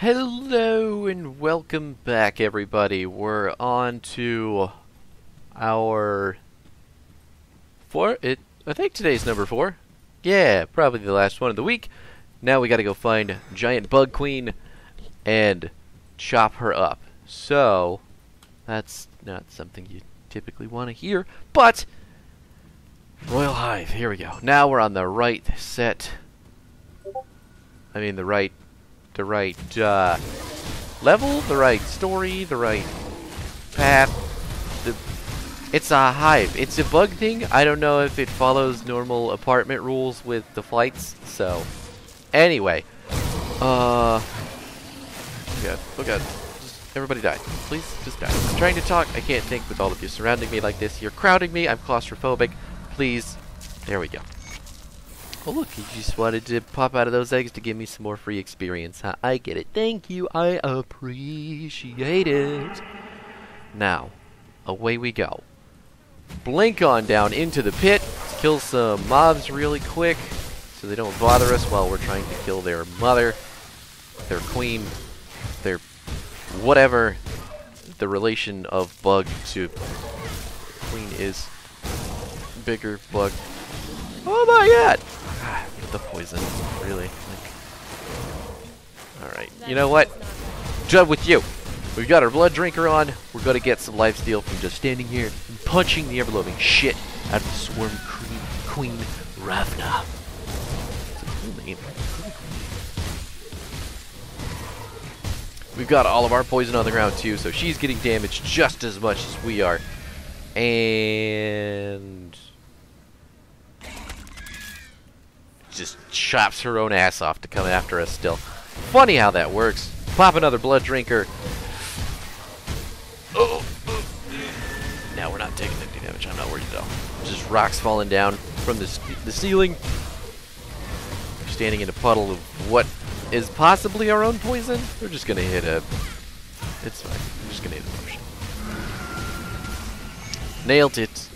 Hello and welcome back, everybody. We're on to our I think today's number 4. Yeah, probably the last one of the week. Now we gotta go find Giant Bug Queen and chop her up. So, that's not something you typically want to hear, but Royal Hive, here we go. Now we're on the right set. I mean the right level, the right story, the right path. It's a hive. It's a bug thing. I don't know if it follows normal apartment rules with the flights. So, anyway, oh god, just everybody die, please, just die. I'm trying to talk. I can't think with all of you surrounding me like this. You're crowding me. I'm claustrophobic. Please, there we go. Oh look, he just wanted to pop out of those eggs to give me some more free experience. Huh? I get it. Thank you. I appreciate it. Now, away we go. Blink on down into the pit. Let's kill some mobs really quick so they don't bother us while we're trying to kill their mother, their queen, their whatever the relation of bug to queen is. Bigger bug. Oh my god! The poison, really. Alright, you know what? Done with you. We've got our blood drinker on. We're gonna get some lifesteal from just standing here and punching the ever-loving shit out of the Swarm Queen Ravna. It's a cool name. We've got all of our poison on the ground too, so she's getting damaged just as much as we are. And just chops her own ass off to come after us still. Funny how that works. Pop another blood drinker. Oh. Now we're not taking any damage. I'm not worried at all. Just rocks falling down from the ceiling. We're standing in a puddle of what is possibly our own poison. We're just gonna hit a... It's fine. We're just gonna hit a potion. Nailed it.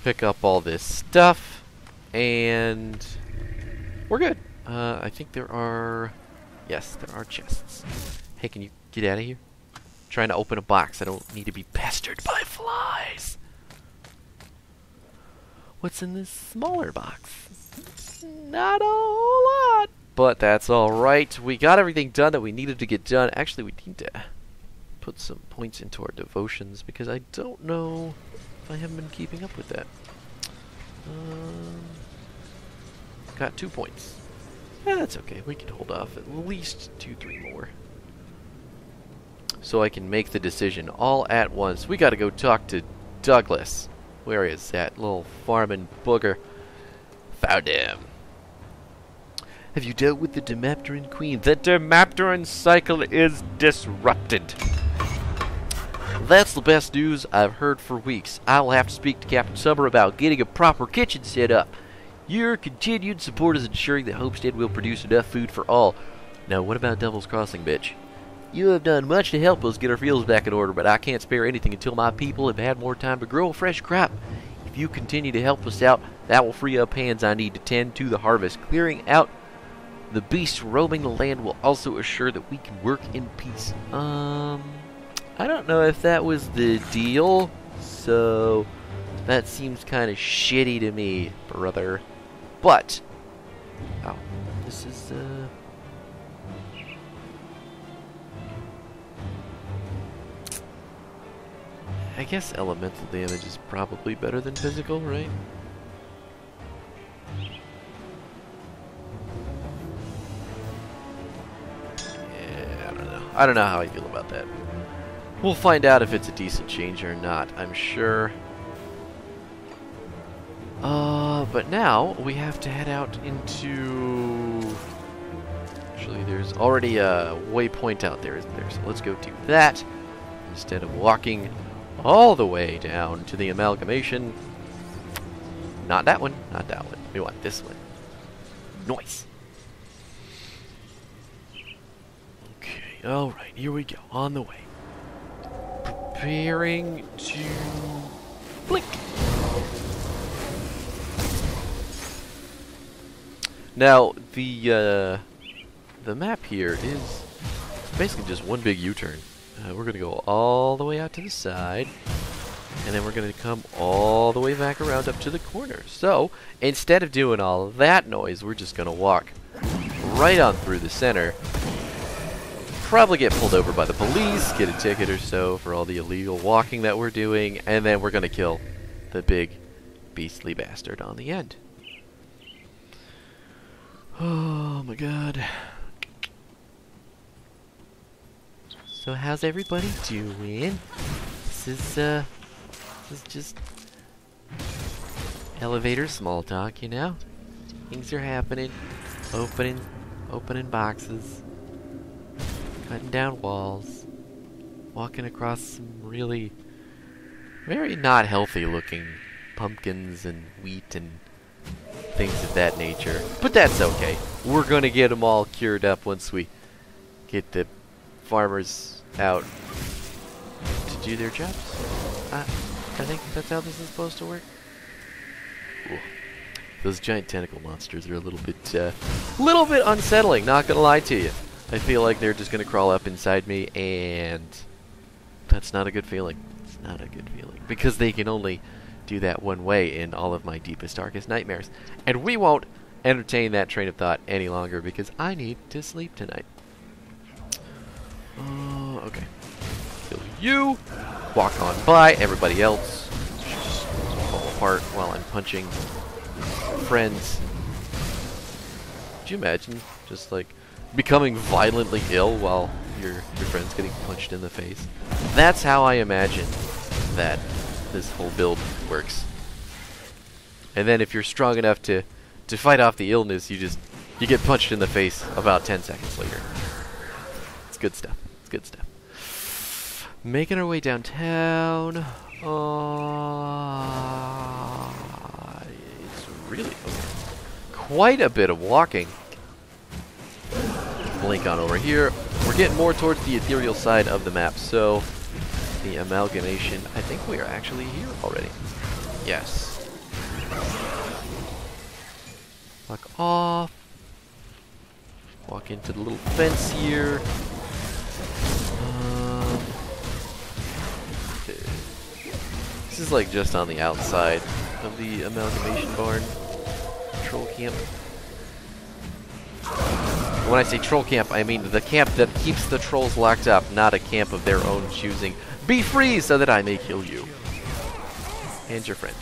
Pick up all this stuff. And we're good. I think there are... Yes, there are chests. Hey, can you get out of here? I'm trying to open a box. I don't need to be pestered by flies. What's in this smaller box? Not a whole lot. But that's alright. We got everything done that we needed to get done. Actually, we need to put some points into our devotions because I don't know if I haven't been keeping up with that. Got 2 points. Yeah, that's okay. We can hold off at least 2-3 more. So I can make the decision all at once. We gotta go talk to Douglas. Where is that little farming booger? Found him. Have you dealt with the Demapteran Queen? The Demapteran cycle is disrupted. That's the best news I've heard for weeks. I'll have to speak to Captain Summer about getting a proper kitchen set up. Your continued support is ensuring that Homestead will produce enough food for all. Now, what about Devil's Crossing, bitch? You have done much to help us get our fields back in order, but I can't spare anything until my people have had more time to grow a fresh crop. If you continue to help us out, that will free up hands I need to tend to the harvest. Clearing out the beasts roaming the land will also assure that we can work in peace. I don't know if that was the deal, so that seems kind of shitty to me, brother. But, oh, this is, I guess elemental damage is probably better than physical, right? Yeah, I don't know. I don't know how I feel about that. We'll find out if it's a decent change or not, I'm sure. But now we have to head out into... Actually, there's already a waypoint out there, isn't there? So let's go do that instead of walking all the way down to the amalgamation. Not that one, not that one. We want this one. Nice. Okay, alright, here we go. On the way. Preparing to blink. Now, the the map here is basically just one big U-turn. We're going to go all the way out to the side, and then we're going to come all the way back around up to the corner. So, instead of doing all that noise, we're just going to walk right on through the center. Probably get pulled over by the police, get a ticket or so for all the illegal walking that we're doing, and then we're going to kill the big beastly bastard on the end. Oh my god. So how's everybody doing? This is just elevator small talk, you know? Things are happening. Opening boxes. Cutting down walls. Walking across some really very not healthy looking pumpkins and wheat and things of that nature. But that's okay. We're gonna get them all cured up once we get the farmers out to do their jobs. I think that's how this is supposed to work. Ooh. Those giant tentacle monsters are a little bit unsettling, not gonna lie to you. I feel like they're just gonna crawl up inside me, and that's not a good feeling. It's not a good feeling. Because they can only do that one way in all of my deepest, darkest nightmares. And we won't entertain that train of thought any longer because I need to sleep tonight. Okay. Kill you. Walk on by. Everybody else just fall apart while I'm punching friends. Could you imagine just like becoming violently ill while your friend's getting punched in the face? That's how I imagine that this whole build works. And then if you're strong enough to fight off the illness, you get punched in the face about 10 seconds later. It's good stuff. It's good stuff. Making our way downtown. It's really quite a bit of walking. Blink on over here. We're getting more towards the ethereal side of the map, so the amalgamation, I think we are actually here already. Yes. Walk off. Walk into the little fence here. This is like just on the outside of the amalgamation barn. Troll camp. When I say troll camp, I mean the camp that keeps the trolls locked up, not a camp of their own choosing. Be free so that I may kill you. And your friend.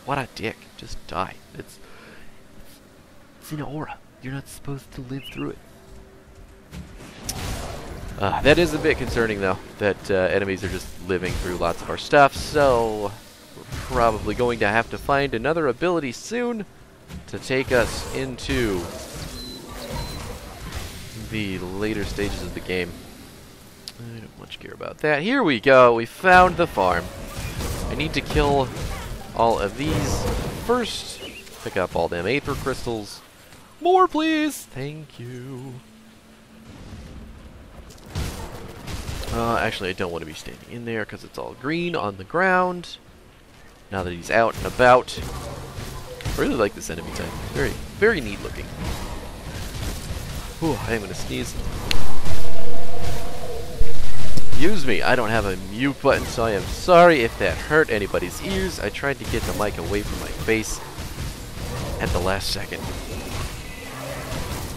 What a dick. Just die. It's in aura. You're not supposed to live through it. That is a bit concerning, though, that enemies are just living through lots of our stuff, so we're probably going to have to find another ability soon to take us into the later stages of the game. I don't much care about that. Here we go. We found the farm. I need to kill all of these first. Pick up all them aether crystals. More, please. Thank you. Actually, I don't want to be standing in there because it's all green on the ground. Now that he's out and about. I really like this enemy type. Very, very neat looking. Whew, I am going to sneeze. Excuse me, I don't have a mute button, so I am sorry if that hurt anybody's ears. I tried to get the mic away from my face at the last second.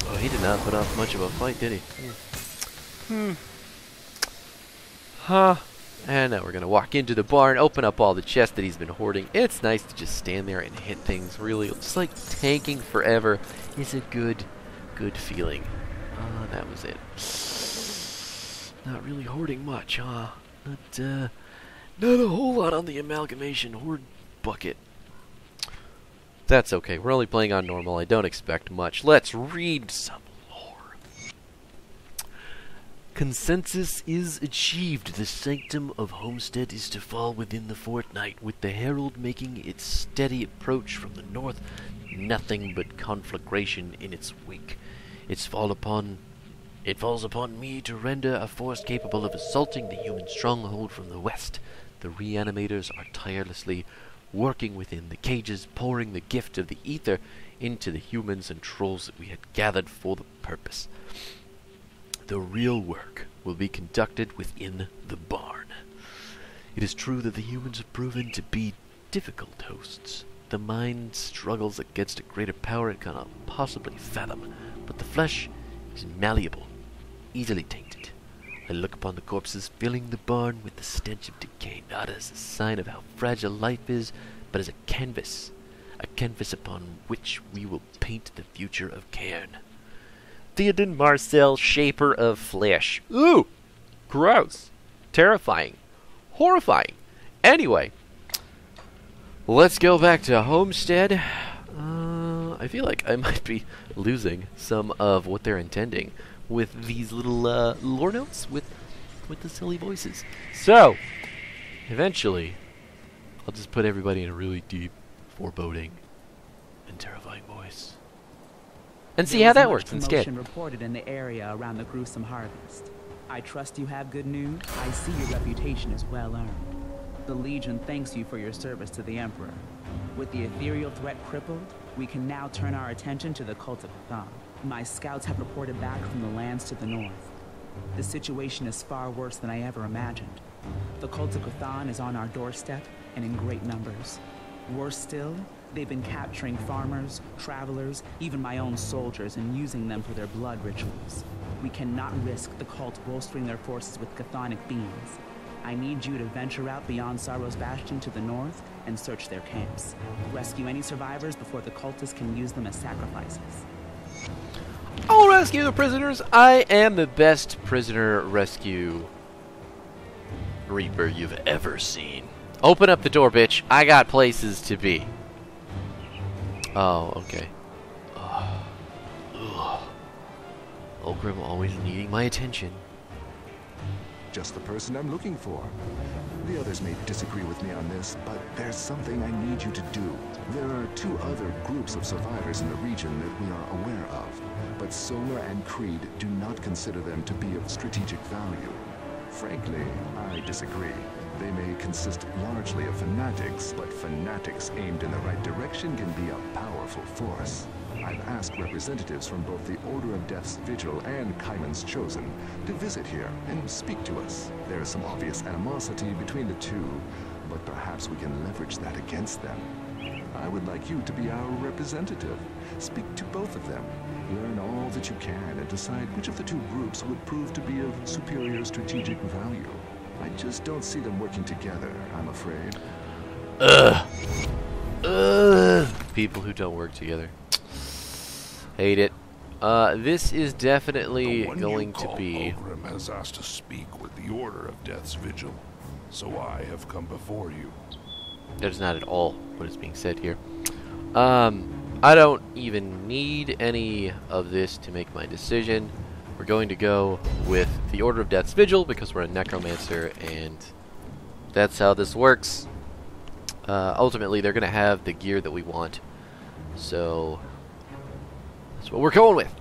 Oh, he did not put up much of a fight, did he? And now we're going to walk into the barn, open up all the chests that he's been hoarding. It's nice to just stand there and hit things, really. Just like tanking forever is a good feeling. That was it. Not really hoarding much, huh? Not a whole lot on the amalgamation hoard bucket. That's okay. We're only playing on normal. I don't expect much. Let's read some lore. Consensus is achieved. The sanctum of Homestead is to fall within the fortnight, with the herald making its steady approach from the north. Nothing but conflagration in its wake. It falls upon me to render a force capable of assaulting the human stronghold from the west. The reanimators are tirelessly working within the cages, pouring the gift of the ether into the humans and trolls that we had gathered for the purpose. The real work will be conducted within the barn. It is true that the humans have proven to be difficult hosts. The mind struggles against a greater power it cannot possibly fathom, but the flesh is malleable, easily tainted. I look upon the corpses filling the barn with the stench of decay, not as a sign of how fragile life is, but as a canvas upon which we will paint the future of Cairn. Theoden Marcel, shaper of flesh. Ooh! Gross. Terrifying. Horrifying. Anyway, let's go back to Homestead. I feel like I might be losing some of what they're intending with these little lore notes with the silly voices. So, eventually, I'll just put everybody in a really deep, foreboding, and terrifying voice. And see how that works instead. Reported in the area around the gruesome harvest. I trust you have good news. I see your reputation is well earned. The Legion thanks you for your service to the Emperor. With the ethereal threat crippled, we can now turn our attention to the cult of Chthon. My scouts have reported back from the lands to the north. The situation is far worse than I ever imagined. The cult of Chthon is on our doorstep and in great numbers. Worse still, they've been capturing farmers, travelers, even my own soldiers, and using them for their blood rituals. We cannot risk the cult bolstering their forces with chthonic beings. I need you to venture out beyond Sorrow's Bastion to the north and search their camps. Rescue any survivors before the cultists can use them as sacrifices. I'll rescue the prisoners. I am the best prisoner rescue reaper you've ever seen. Open up the door, bitch. I got places to be. Oh, okay. Ulgrim always needing my attention. Just the person I'm looking for. The others may disagree with me on this, but there's something I need you to do. There are 2 other groups of survivors in the region that we are aware of, but Solar and Creed do not consider them to be of strategic value. Frankly, I disagree. They may consist largely of fanatics, but fanatics aimed in the right direction can be a powerful force. I've asked representatives from both the Order of Death's Vigil and Kaiman's Chosen to visit here and speak to us. There is some obvious animosity between the 2, but perhaps we can leverage that against them. I would like you to be our representative. Speak to both of them. Learn all that you can and decide which of the 2 groups would prove to be of superior strategic value. I just don't see them working together, I'm afraid. People who don't work together. Hate it. This is definitely going to be... Ulgrim has asked to speak with the Order of Death's Vigil, so I have come before you. That is not at all what is being said here. I don't even need any of this to make my decision. We're going to go with the Order of Death's Vigil because we're a necromancer, and that's how this works. Ultimately, they're going to have the gear that we want, so that's what we're going with.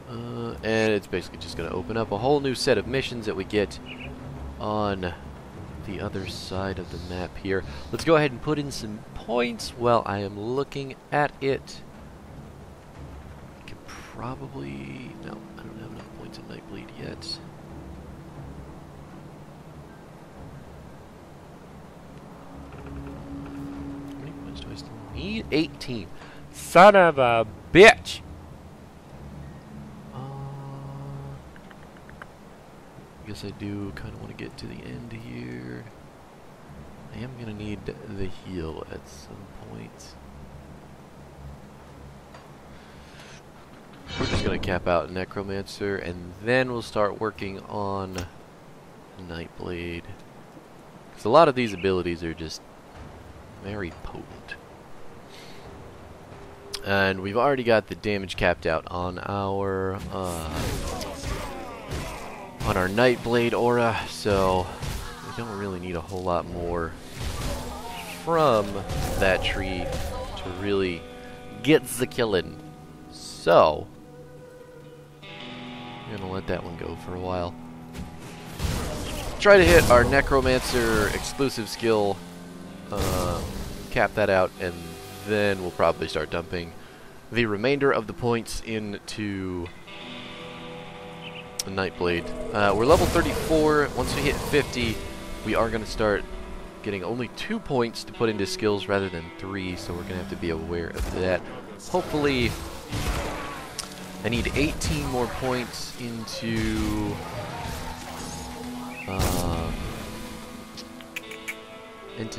And it's basically just going to open up a whole new set of missions that we get on the other side of the map here. Let's go ahead and put in some points while I am looking at it. I could probably... no, I don't have enough points in Nightbleed yet. How many points do I still need? 18. Son of a bitch! I guess I do kind of want to get to the end here. I am going to need the heal at some point. We're just going to cap out Necromancer, and then we'll start working on Nightblade. Because a lot of these abilities are just very potent. And we've already got the damage capped out on our Nightblade aura, so we don't really need a whole lot more from that tree to really get the killing. So I'm gonna let that one go for a while. Try to hit our Necromancer exclusive skill cap that out, and then we'll probably start dumping the remainder of the points into Nightblade. We're level 34. Once we hit 50, we are going to start getting only 2 points to put into skills rather than 3, so we're going to have to be aware of that. Hopefully, I need 18 more points into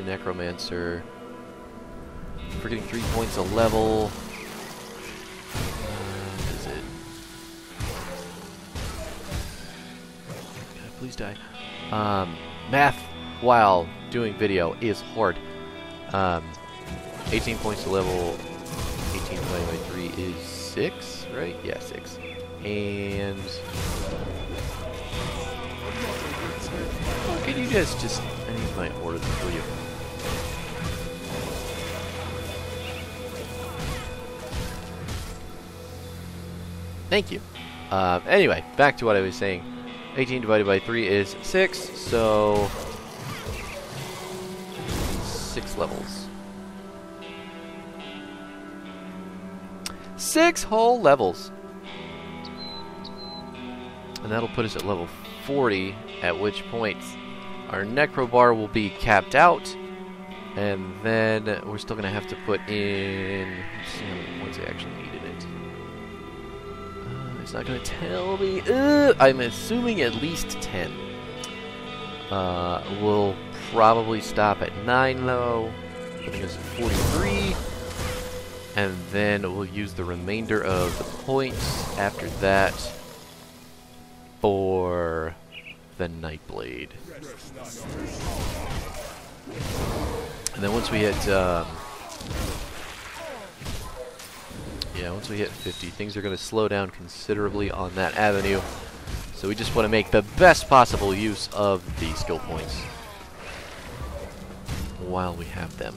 Necromancer. We're getting 3 points a level. What is it? God, please die. Math while doing video is hard. 18 points to level. 18 divided by 3 is 6, right? Yeah, 6. And can you guys just? I need my order for you. Thank you. Anyway, back to what I was saying. 18 divided by 3 is 6, so 6 levels. 6 whole levels. And that'll put us at level 40, at which point our Necro Bar will be capped out. And then we're still going to have to put in... Let's see how many points I actually need in it. It's not going to tell me. I'm assuming at least 10. We'll probably stop at 9 though, putting us at 43. And then we'll use the remainder of the points after that for the Nightblade. And then once we hit, once we hit 50, things are going to slow down considerably on that avenue. So we just want to make the best possible use of the skill points while we have them.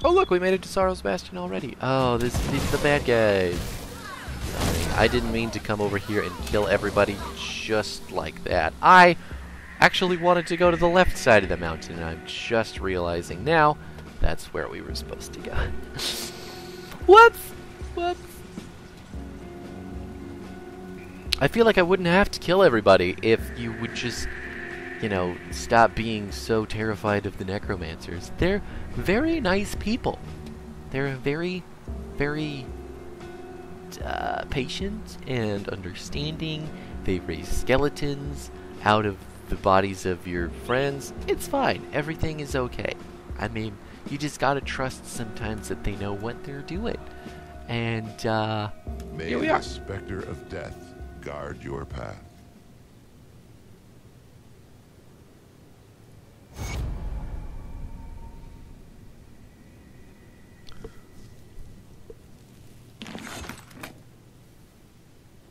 Oh look, we made it to Sorrow's Bastion already. Oh, these are the bad guys. Sorry, I didn't mean to come over here and kill everybody just like that. I actually wanted to go to the left side of the mountain, and I'm just realizing now that's where we were supposed to go. Whoops! Whoops! I feel like I wouldn't have to kill everybody if you would just, you know, stop being so terrified of the necromancers. They're very nice people. They're very, very patient and understanding. They raise skeletons out of the bodies of your friends. It's fine. Everything is okay. I mean, you just gotta trust sometimes that they know what they're doing. And, May here we are. the specter of death guard your path.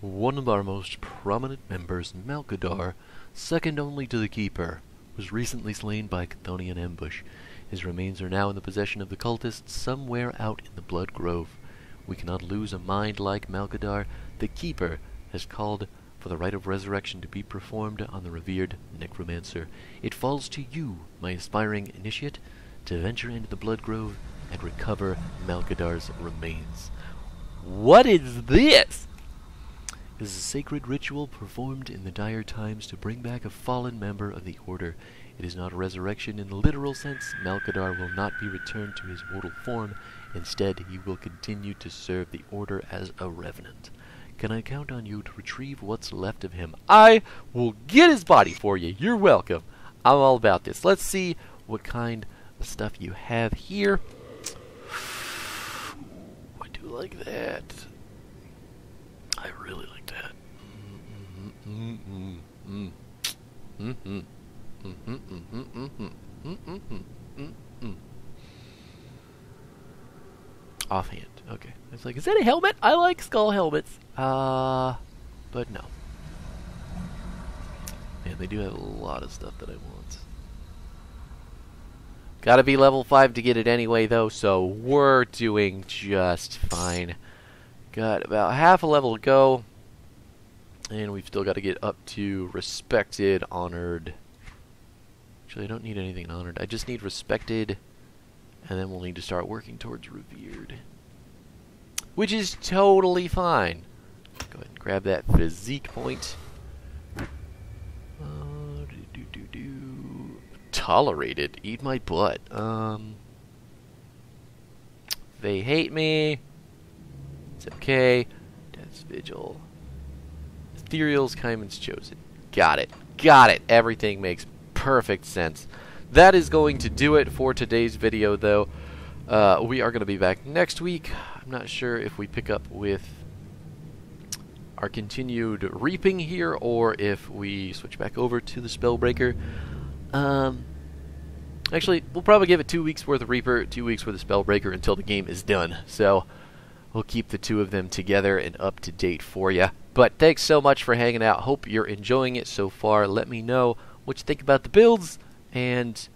One of our most prominent members, Malkadar, second only to the Keeper, was recently slain by a Chthonian ambush. His remains are now in the possession of the cultists somewhere out in the Blood Grove. We cannot lose a mind like Malkadar. The Keeper has called for the rite of resurrection to be performed on the revered necromancer. It falls to you, my aspiring initiate, to venture into the Blood Grove and recover Malkadar's remains. What is this? It is a sacred ritual performed in the dire times to bring back a fallen member of the Order. It is not a resurrection in the literal sense. Malkadar will not be returned to his mortal form. Instead, he will continue to serve the Order as a revenant. Can I count on you to retrieve what's left of him? I will get his body for you. You're welcome. I'm all about this. Let's see what kind of stuff you have here. I do like that. I really like that. Offhand. Okay. I was like, is that a helmet? I like skull helmets. But no. Man, they do have a lot of stuff that I want. Gotta be level 5 to get it anyway, though, so we're doing just fine. Got about half a level to go. And we've still got to get up to respected, honored. Actually, I don't need anything honored. I just need respected, and then we'll need to start working towards revered. Which is totally fine. Go ahead and grab that physique point. Tolerated. Eat my butt. They hate me. It's okay. Death's Vigil. Ethereal's Kaiman's Chosen. Got it. Got it. Everything makes perfect sense. That is going to do it for today's video, though. We are going to be back next week. I'm not sure if we pick up with our continued reaping here, or if we switch back over to the Spellbreaker. Actually, we'll probably give it 2 weeks worth of Reaper, 2 weeks worth of Spellbreaker until the game is done. So we'll keep the two of them together and up to date for you. But thanks so much for hanging out. Hope you're enjoying it so far. Let me know what you think about the builds and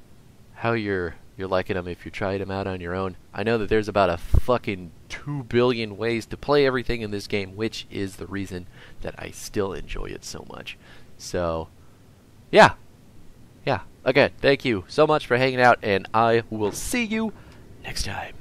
how you're liking them if you tried them out on your own. I know that there's about a fucking 2 billion ways to play everything in this game, which is the reason that I still enjoy it so much. So, yeah. Again, thank you so much for hanging out, and I will see you next time.